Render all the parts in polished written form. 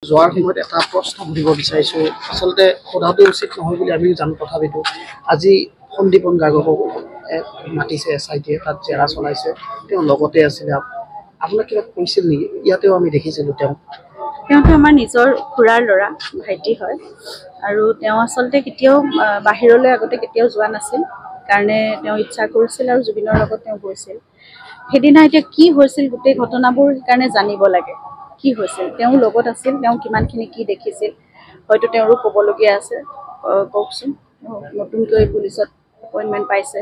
যোৱাৰ সময়ত এটা প্ৰশ্ন সুধিব বিচাৰিছোঁ আচলতে সোধাটো উচিত নহয় বুলি আমি জানো তথাপিতো আজি সন্দীপন গাগকক মাতিছে SIT তাত জেৰা চলাইছে তেওঁ লগতে আছিলে আপোনাক কিবা কৈছিল নেকি ইয়াতেও আমি দেখিছিলোঁ তেওঁতো আমাৰ নিজৰ খুৰাৰ ল'ৰা ভাইটি হয় আৰু তেওঁ আচলতে কেতিয়াও বাহিৰলৈ আগতে কেতিয়াও যোৱা নাছিল কাৰণে তেওঁ ইচ্ছা কৰিছিল আৰু জুবিনৰ লগত তেওঁ গৈছিল সেইদিনা এতিয়া কি হৈছিল গোটেই ঘটনাবোৰ কাৰণে জানিব লাগে কি হৈছিল তেওঁ লগত আছিল তেওঁ কিমানখিনি কি দেখিছিল হয়তো তেওঁৰো ক'বলগীয়া আছে কওকচোন নতুনকৈ পুলিচত এপইণ্টমেণ্ট পাইছে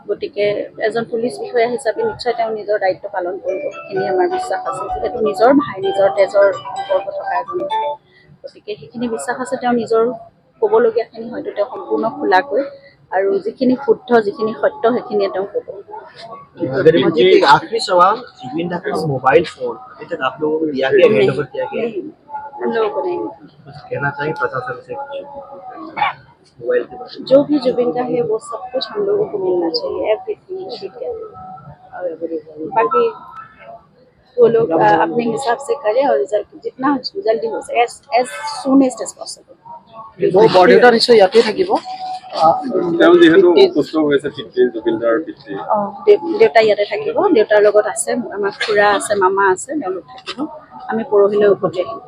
গতিকে এজন পুলিচ বিষয়া হিচাপে নিশ্চয় তেওঁ নিজৰ দায়িত্ব পালন কৰিব সেইখিনি আমাৰ বিশ্বাস আছে যিহেতু নিজৰ ভাই নিজৰ তেজৰ সম্পৰ্ক থকা এজন গতিকে সেইখিনি বিশ্বাস আছে তেওঁ নিজৰ ক'বলগীয়াখিনি হয়তো তেওঁ সম্পূৰ্ণ খোলাকৈ আৰু যিখিনি শুদ্ধ যিখিনি সত্য সেইখিনিয়ে তেওঁ ক'ব आखिरी सवाल जुबिन दा का मोबाइल फोन अभी तक आप लोगों को दिया गया हैंड ओवर किया गया हम लोगों को नहीं कुछ कहना चाहिए प्रशासन से मोबाइल के बारे में जो भी जुबिन का है वो सब कुछ हम लोगों को मिलना चाहिए एवरीथिंग बाकी वो लोग अपने हिसाब से करें और जितना जल्दी हो सके एज सूनेस्ट एज पॉसिबल বৰদেউতা নিশ্চয় ইয়াতে থাকিব দেউতা ইয়াতে থাকিব দেউতাৰ লগত আছে আমাৰ খুৰা আছে মামা আছে তেওঁলোক থাকিব আমি পৰহিলৈ উভতি আহিম